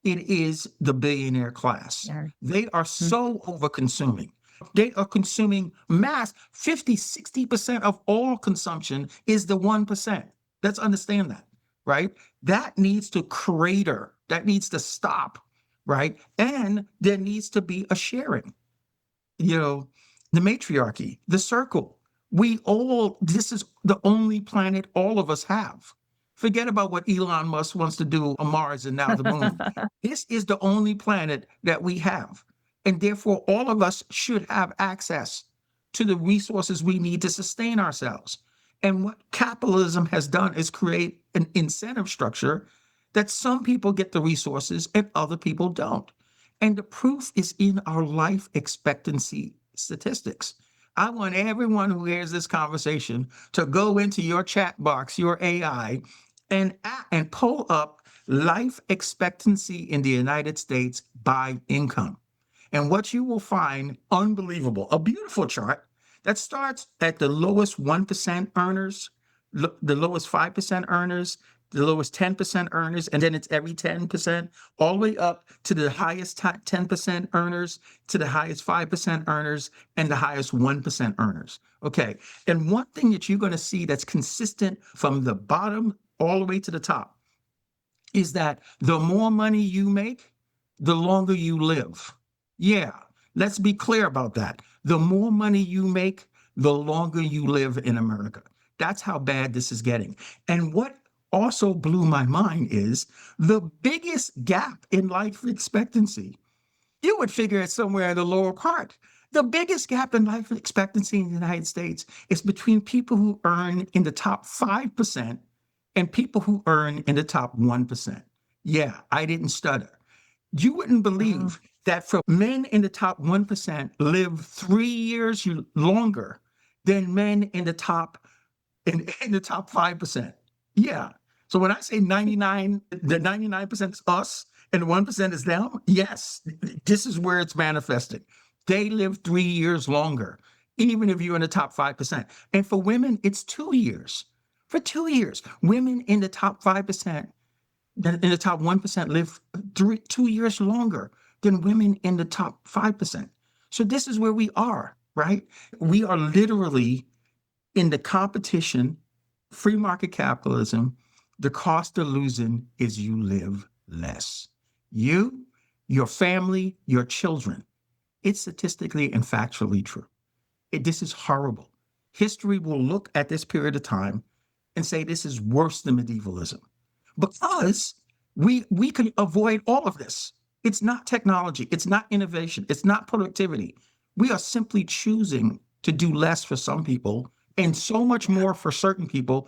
It is the billionaire class. Sure. They are so over-consuming. They are consuming mass. 50, 60% of all consumption is the 1%. Let's understand that, right? That needs to crater. That needs to stop, right? And there needs to be a sharing. The matriarchy, the circle. This is the only planet all of us have. Forget about what Elon Musk wants to do on Mars and now the moon. This is the only planet that we have. And therefore, all of us should have access to the resources we need to sustain ourselves. And what capitalism has done is create an incentive structure that some people get the resources and other people don't. And the proof is in our life expectancy statistics. I want everyone who hears this conversation to go into your chat box, your AI, and pull up life expectancy in the United States by income. And what you will find, unbelievable, a beautiful chart that starts at the lowest 1% earners, the lowest 5% earners, the lowest 10% earners, and then it's every 10%, all the way up to the highest 10% earners, to the highest 5% earners, and the highest 1% earners. Okay. And one thing that you're going to see that's consistent from the bottom all the way to the top is that the more money you make, the longer you live. Yeah. Let's be clear about that. The more money you make, the longer you live in America. That's how bad this is getting. And what also blew my mind is the biggest gap in life expectancy. You would figure it's somewhere in the lower part. The biggest gap in life expectancy in the United States is between people who earn in the top 5% and people who earn in the top 1%. Yeah, I didn't stutter. You wouldn't believe that for men in the top 1% live 3 years longer than men in the top 5%. Yeah. So when I say 99, the 99% is us and 1% is them, yes, this is where it's manifested. They live 3 years longer, even if you're in the top 5%. And for women, it's 2 years. For 2 years, women in the top 5%, in the top 1% live 2 years longer than women in the top 5%. So this is where we are, right? We are literally in the competition, free market capitalism. The cost of losing is you live less. You, your family, your children. It's statistically and factually true. This is horrible. History will look at this period of time and say this is worse than medievalism because we can avoid all of this. It's not technology. It's not innovation. It's not productivity. We are simply choosing to do less for some people and so much more for certain people.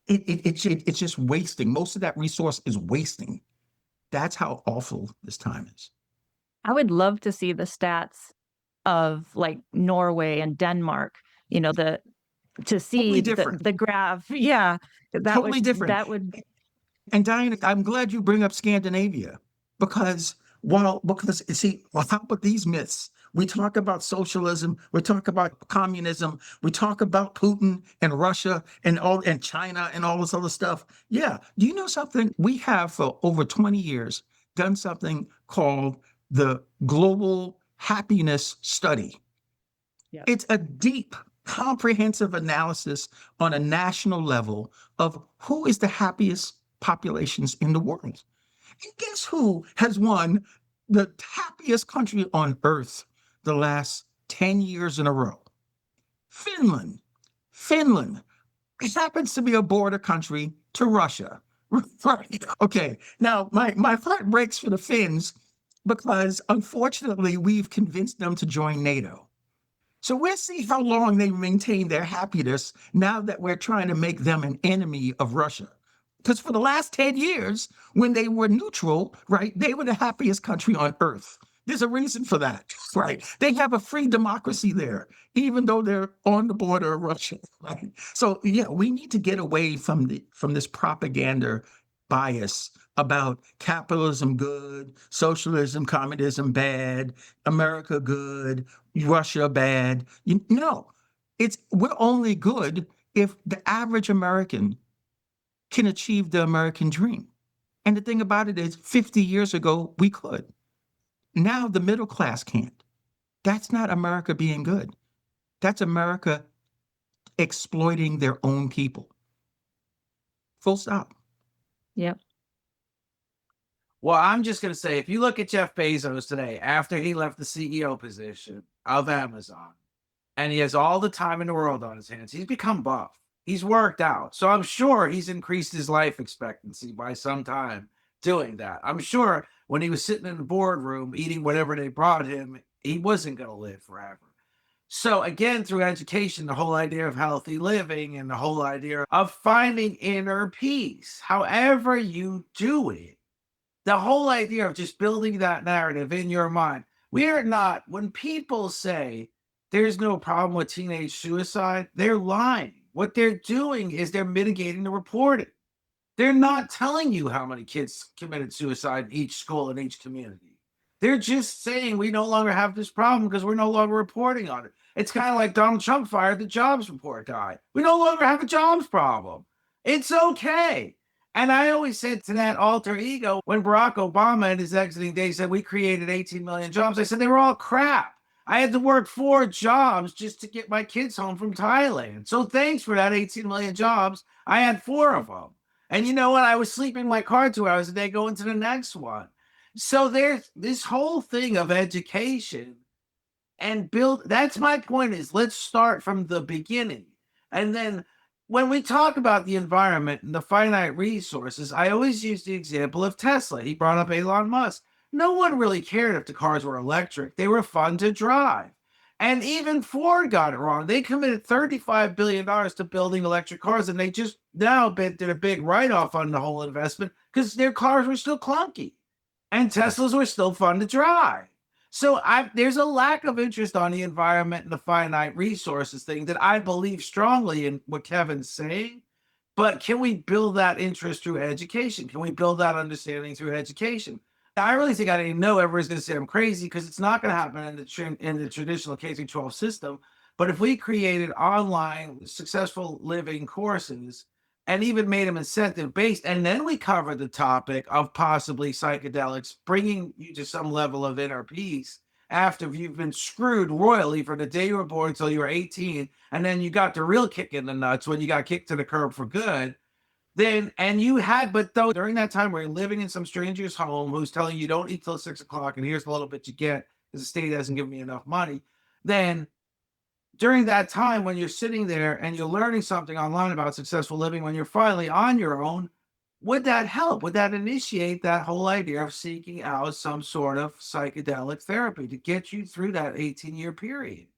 It's just wasting. Most of that resource is wasting. That's how awful this time is. I would love to see the stats of like Norway and Denmark, the to see Totally different. the graph. Yeah, Totally different. that would And Diana, I'm glad you bring up Scandinavia because because see, well, how about these myths? We talk about socialism, we talk about communism, we talk about Putin and Russia and China and all this other stuff. Yeah. Do you know something? We have for over 20 years done something called the Global Happiness Study. yeah. It's a deep, comprehensive analysis on a national level of who is the happiest populations in the world. And guess who has won the happiest country on earth the last 10 years in a row? Finland. Finland happens to be a border country to Russia. Right. Okay. Now, my heart breaks for the Finns because unfortunately we've convinced them to join NATO. So we'll see how long they maintain their happiness now that we're trying to make them an enemy of Russia. Because for the last 10 years, when they were neutral, right, they were the happiest country on earth. There's a reason for that, right? They have a free democracy there, even though they're on the border of Russia, right? So yeah, we need to get away from this propaganda bias about capitalism good, socialism, communism bad, America good, Russia bad. No, we're only good if the average American can achieve the American dream. And the thing about it is 50 years ago, we could. Now the middle class can't. That's not America being good. That's America exploiting their own people. Full stop. Yep. Well, I'm just going to say, if you look at Jeff Bezos today, after he left the CEO position of Amazon, and he has all the time in the world on his hands, he's become buff. He's worked out. So I'm sure he's increased his life expectancy by some time doing that. I'm sure when he was sitting in the boardroom eating whatever they brought him, he wasn't going to live forever. So again, through education, the whole idea of healthy living and the whole idea of finding inner peace, however you do it, the whole idea of just building that narrative in your mind. We are not, when people say there's no problem with teenage suicide, they're lying. What they're doing is they're mitigating the reporting. They're not telling you how many kids committed suicide in each school in each community. They're just saying we no longer have this problem because we're no longer reporting on it. It's kind of like Donald Trump fired the jobs report guy. We no longer have a jobs problem. It's okay. And I always said to that alter ego, when Barack Obama in his exiting days said we created 18 million jobs, I said they were all crap. I had to work 4 jobs just to get my kids home from Thailand. So thanks for that 18 million jobs. I had 4 of them. And you know what? I was sleeping in my car 2 hours a day going to the next one. So there's this whole thing of education and build. That's my point, is let's start from the beginning. And then when we talk about the environment and the finite resources, I always use the example of Tesla. He brought up Elon Musk. No one really cared if the cars were electric. They were fun to drive. And even Ford got it wrong. They committed $35 billion to building electric cars, and they just now did a big write-off on the whole investment because their cars were still clunky and Teslas were still fun to drive. So there's a lack of interest on the environment and the finite resources thing that I believe strongly in what Kevin's saying. But can we build that interest through education? Can we build that understanding through education? I really think I didn't know everyone's going to say I'm crazy, because it's not going to happen in the traditional K-12 system. But if we created online successful living courses and even made them incentive based, and then we covered the topic of possibly psychedelics, bringing you to some level of inner peace after you've been screwed royally from the day you were born until you were 18, and then you got the real kick in the nuts when you got kicked to the curb for good. But though during that time where you're living in some stranger's home who's telling you don't eat till 6 o'clock and here's a little bit you get because the state hasn't given me enough money, then during that time when you're sitting there and you're learning something online about successful living, when you're finally on your own, would that help? Would that initiate that whole idea of seeking out some sort of psychedelic therapy to get you through that 18-year period?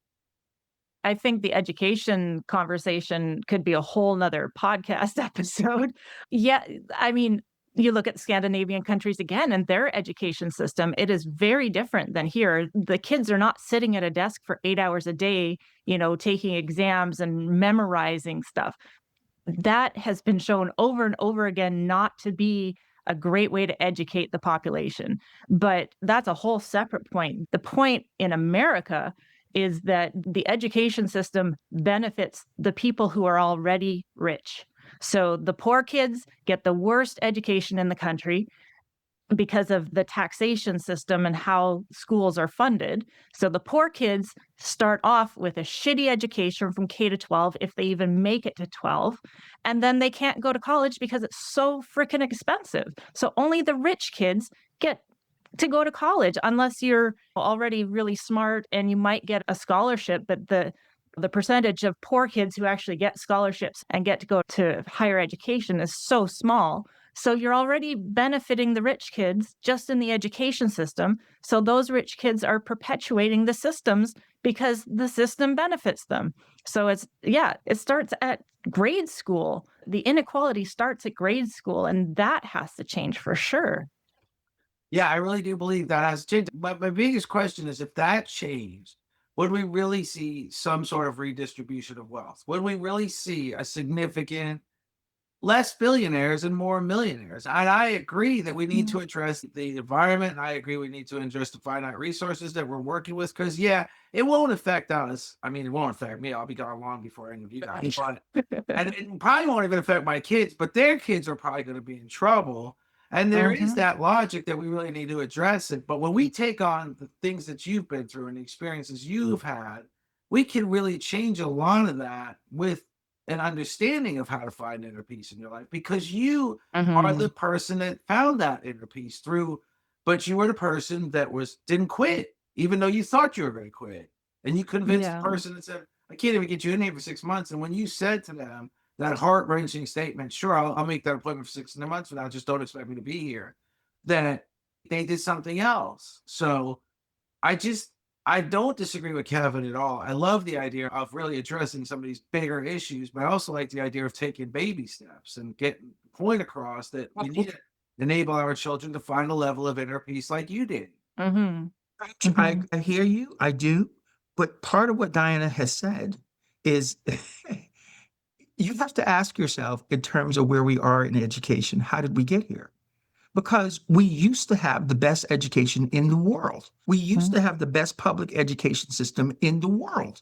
I think the education conversation could be a whole nother podcast episode. Yeah, I mean, You look at Scandinavian countries again and their education system, it is very different than here. The kids are not sitting at a desk for 8 hours a day, taking exams and memorizing stuff. That has been shown over and over again not to be a great way to educate the population. But that's a whole separate point. The point in America is that the education system benefits the people who are already rich. So the poor kids get the worst education in the country because of the taxation system and how schools are funded. So the poor kids start off with a shitty education from K to 12, if they even make it to 12, and then they can't go to college because it's so freaking expensive. So only the rich kids get to go to college unless you're already really smart and you might get a scholarship, but the percentage of poor kids who actually get scholarships and get to go to higher education is so small. So you're already benefiting the rich kids just in the education system. So those rich kids are perpetuating the systems because the system benefits them. So it starts at grade school. The inequality starts at grade school, and that has to change for sure. Yeah, I really do believe that has changed. But my biggest question is, if that changed, would we really see some sort of redistribution of wealth? Would we really see a significant less billionaires and more millionaires? And I agree that we need to address the environment. And I agree we need to address the finite resources that we're working with, because it won't affect us. I mean, it won't affect me. I'll be gone long before any of you guys. And it probably won't even affect my kids, but their kids are probably going to be in trouble. And there is that logic that we really need to address it. But when we take on the things that you've been through and the experiences you've had, we can really change a lot of that with an understanding of how to find inner peace in your life, because you are the person that found that inner peace but you were the person that didn't quit, even though you thought you were going to quit. And you convinced the person that said, I can't even get you in here for 6 months. And when you said to them that heart-wrenching statement, sure, I'll make that appointment for 6 months from now, just don't expect me to be here, that they did something else. So I don't disagree with Kevin at all. I love the idea of really addressing some of these bigger issues, but I also like the idea of taking baby steps and getting the point across that we need to enable our children to find a level of inner peace like you did. I hear you. I do. But part of what Diana has said is you have to ask yourself, in terms of where we are in education, how did we get here? Because we used to have the best education in the world. We used to have the best public education system in the world,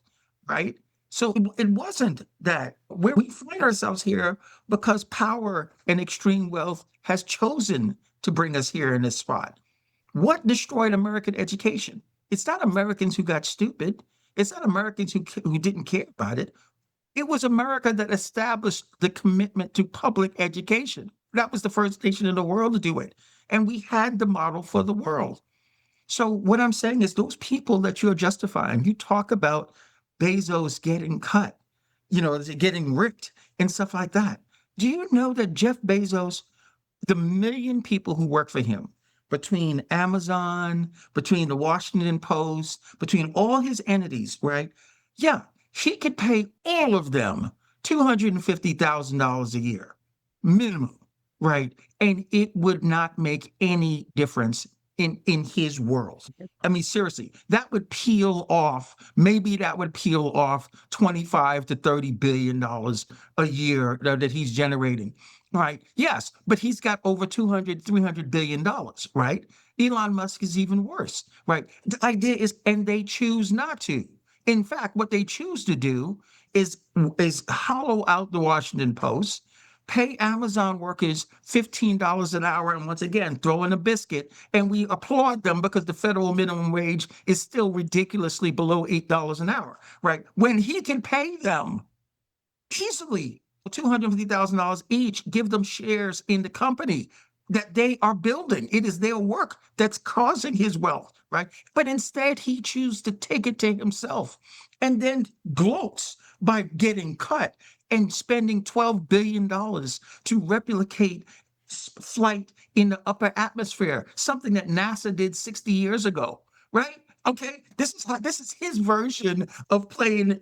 right? So it wasn't that we find ourselves here because power and extreme wealth has chosen to bring us here in this spot. What destroyed American education? It's not Americans who got stupid. It's not Americans who didn't care about it. It was America that established the commitment to public education. That was the first nation in the world to do it. And we had the model for the world. So what I'm saying is, those people that you're justifying, you talk about Bezos getting cut, getting ripped and stuff like that. Do you know that Jeff Bezos, the million people who work for him, between Amazon, between the Washington Post, between all his entities, right? Yeah, he could pay all of them $250,000 a year, minimum, right? And it would not make any difference in his world. I mean, seriously, maybe that would peel off 25 to $30 billion a year that he's generating, right? Yes, but he's got over $200-300 billion, right? Elon Musk is even worse, right? The idea is, and they choose not to. In fact, what they choose to do is hollow out the Washington Post, pay Amazon workers $15 an hour, and once again, throw in a biscuit, and we applaud them because the federal minimum wage is still ridiculously below $8 an hour, right? When he can pay them easily $250,000 each, give them shares in the company that they are building. It is their work that's causing his wealth, right? But instead, he chooses to take it to himself and then gloats by getting cut and spending $12 billion to replicate flight in the upper atmosphere, something that NASA did 60 years ago, right? Okay, this is his version of playing,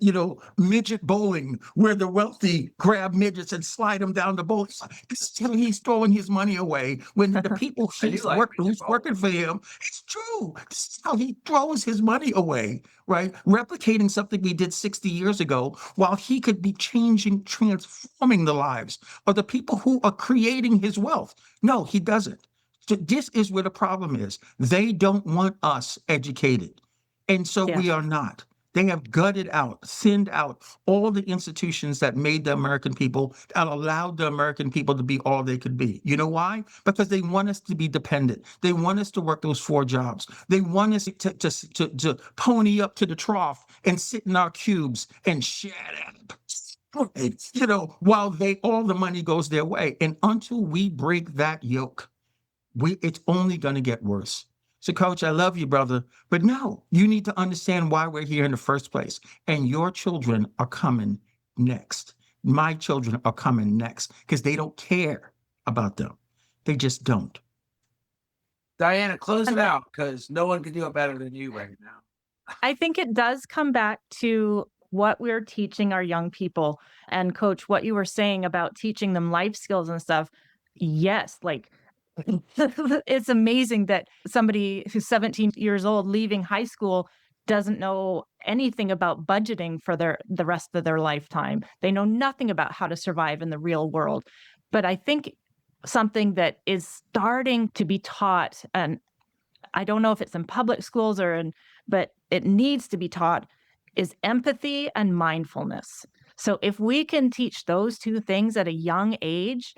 midget bowling, where the wealthy grab midgets and slide them down the bowl. This is how he's throwing his money away when the people I do like midget who's working for him. It's true. This is how he throws his money away, right? Replicating something we did 60 years ago, while he could be transforming the lives of the people who are creating his wealth. No, he doesn't. So this is where the problem is. They don't want us educated. And so Yeah. we are not. They have gutted out, thinned out all the institutions that made the American people, that allowed the American people to be all they could be. You know why? Because they want us to be dependent. They want us to work those 4 jobs. They want us to pony up to the trough and sit in our cubes and shut up. While all the money goes their way. And until we break that yoke, it's only going to get worse. So, Coach, I love you, brother. But no, you need to understand why we're here in the first place. And your children are coming next. My children are coming next because they don't care about them. They just don't. Diana, close it out, because no one can do it better than you right now. I think it does come back to what we're teaching our young people. And Coach, what you were saying about teaching them life skills and stuff. Yes, like it's amazing that somebody who's 17 years old leaving high school doesn't know anything about budgeting for the rest of their lifetime. They know nothing about how to survive in the real world. But I think something that is starting to be taught, and I don't know if it's in public schools but it needs to be taught, is empathy and mindfulness. So if we can teach those 2 things at a young age,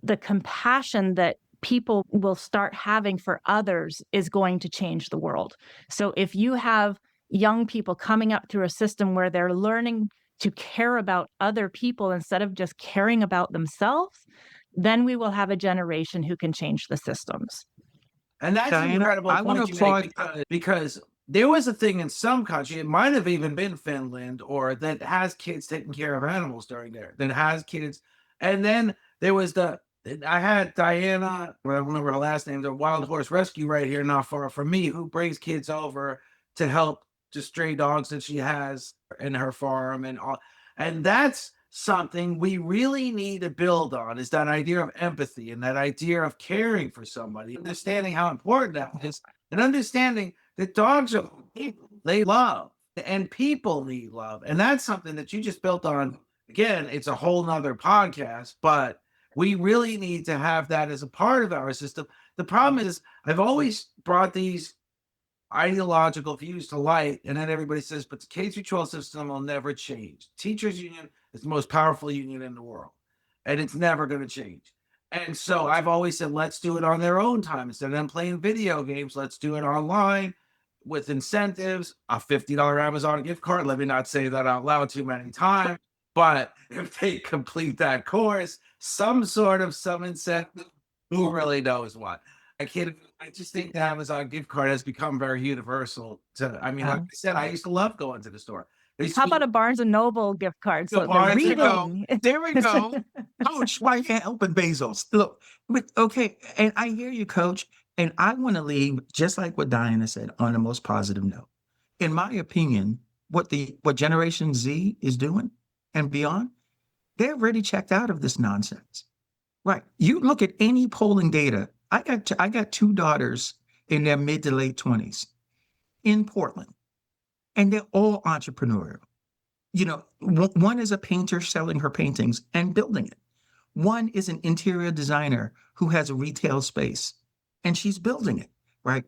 the compassion that people will start having for others is going to change the world. So if you have young people coming up through a system where they're learning to care about other people instead of just caring about themselves, then we will have a generation who can change the systems. And that's an Diana, incredible I want point to you make, applaud. because there was a thing in some country, it might have even been Finland, or that has kids taking care of animals during there, that has kids. And then there was I had Diana, I don't remember her last name, the Wild Horse Rescue right here, not far from me, who brings kids over to help just stray dogs that she has in her farm and all. And that's something we really need to build on, is that idea of empathy and that idea of caring for somebody, understanding how important that is, and understanding that dogs are people, they love, and people need love. And that's something that you just built on. Again, it's a whole nother podcast, but we really need to have that as a part of our system. The problem is, I've always brought these ideological views to light, and then everybody says, but the K-12 system will never change. Teachers union is the most powerful union in the world, and it's never going to change. And so I've always said, let's do it on their own time. Instead of them playing video games, let's do it online with incentives, a $50 Amazon gift card. Let me not say that out loud too many times. But if they complete that course, some incentive, who really knows what? I just think the Amazon gift card has become very universal. Like I said, I used to love going to the store. How about a Barnes and Noble gift card? So Barnes they're and reading. There we go. Coach, why you can't open Bezos? Look, okay, and I hear you, Coach, and I want to leave, just like what Diana said, on the most positive note. In my opinion, what Generation Z is doing and beyond, they're already checked out of this nonsense. Right. You look at any polling data. I got 2 daughters in their mid to late 20s in Portland, and they're all entrepreneurial. One is a painter selling her paintings and building it. One is an interior designer who has a retail space and she's building it, right?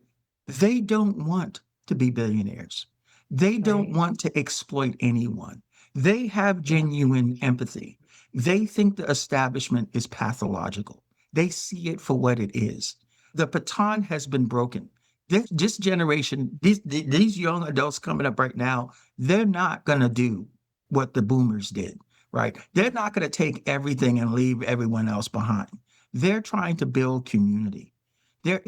They don't want to be billionaires. They don't want to exploit anyone. They have genuine empathy. They think the establishment is pathological. They see it for what it is. The baton has been broken. This generation, these young adults coming up right now, they're not going to do what the boomers did, right? They're not going to take everything and leave everyone else behind. They're trying to build community.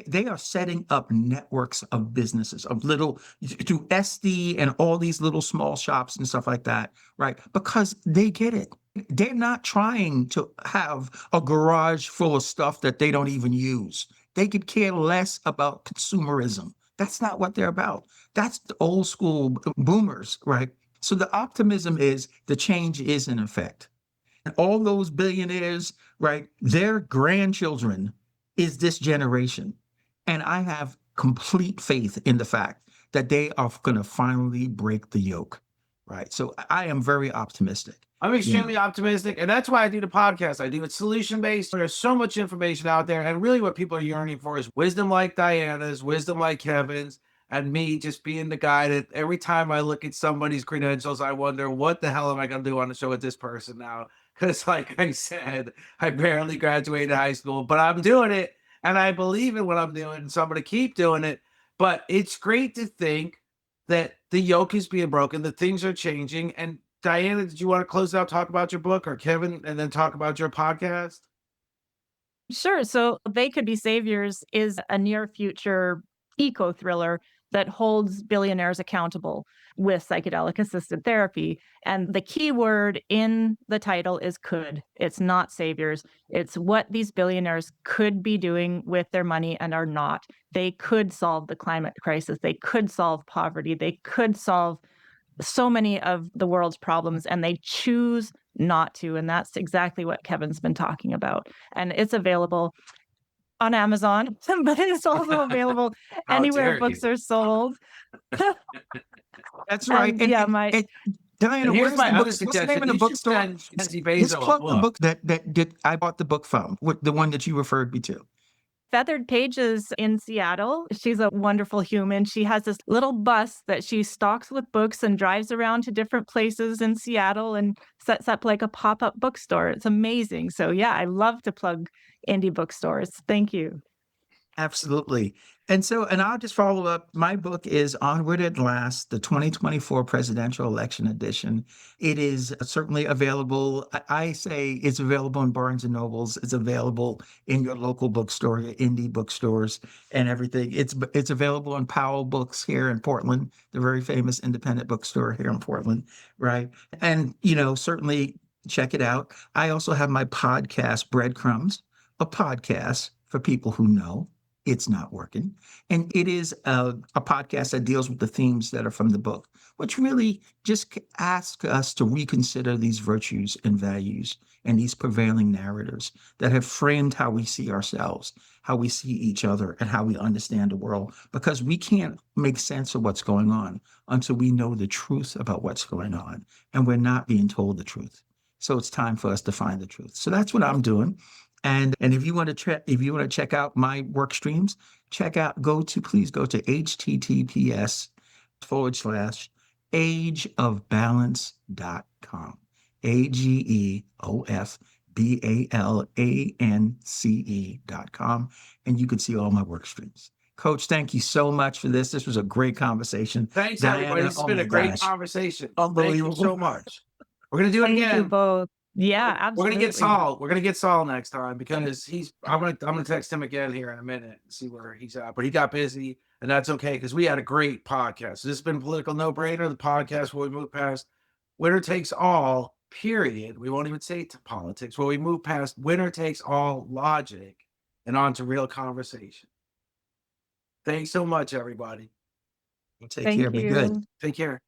They are setting up networks of businesses, through SD and all these little small shops and stuff like that, right? Because they get it. They're not trying to have a garage full of stuff that they don't even use. They could care less about consumerism That's not what they're about. That's the old school boomers, right? So the optimism is the change is in effect. And all those billionaires, right, their grandchildren is this generation. And I have complete faith in the fact that they are going to finally break the yoke, right? So I am very optimistic. I'm extremely optimistic, and that's why I do the podcast. I do it solution-based. There's so much information out there, and really what people are yearning for is wisdom like Diana's, wisdom like Kevin's, and me just being the guy that every time I look at somebody's credentials, I wonder, what the hell am I going to do on the show with this person now? Because like I said, I barely graduated high school, but I'm doing it, and I believe in what I'm doing, so I'm going to keep doing it. But it's great to think that the yoke is being broken, that things are changing, and Diana, did you want to close out, talk about your book, or Kevin, and then talk about your podcast? Sure. So They Could Be Saviors is a near future eco thriller that holds billionaires accountable with psychedelic assisted therapy. And the key word in the title is could. It's not saviors. It's what these billionaires could be doing with their money and are not. They could solve the climate crisis. They could solve poverty. They could solve so many of the world's problems, and they choose not to. And that's exactly what Kevin's been talking about. And it's available on Amazon, but it's also available How anywhere dare books you? are sold. That's right. And yeah, Diana, And here's where's my the other book? What's the suggestion. name of the You should bookstore? send Kenzie Let's Bezos a plug the book. book that I bought the book from, the one that you referred me to. Feathered Pages in Seattle. She's a wonderful human. She has this little bus that she stocks with books and drives around to different places in Seattle and sets up like a pop-up bookstore. It's amazing. So yeah, I love to plug indie bookstores. Thank you. Absolutely. And I'll just follow up. My book is Onward at Last, the 2024 presidential election edition. It is certainly available. I say it's available in Barnes and Nobles. It's available in your local bookstore, your indie bookstores and everything. It's available in Powell Books here in Portland, the very famous independent bookstore here in Portland, right? And, certainly check it out. I also have my podcast, Breadcrumbs, a podcast for people who know it's not working. And it is a podcast that deals with the themes that are from the book, which really just ask us to reconsider these virtues and values and these prevailing narratives that have framed how we see ourselves, how we see each other, and how we understand the world. Because we can't make sense of what's going on until we know the truth about what's going on. And we're not being told the truth. So it's time for us to find the truth. So that's what I'm doing. And if you want to check out my work streams, please go to https://ageofbalance.com, AGEOFBALANCE.com, and you can see all my work streams. Coach, thank you so much for this. This was a great conversation. Thanks, Diana, everybody. This has been a great conversation. Unbelievable. Thank you so much. We're going to do it Thank again. you both. Yeah, We're absolutely. gonna get Saul. We're gonna get Saul next time because I'm gonna text him again here in a minute and see where he's at. But he got busy, and that's okay because we had a great podcast. This has been Political No Brainer, the podcast where we move past winner takes all. Period. We won't even say to politics. Where we move past winner takes all logic and on to real conversation. Thanks so much, everybody. Take care. Be good. you. Take care.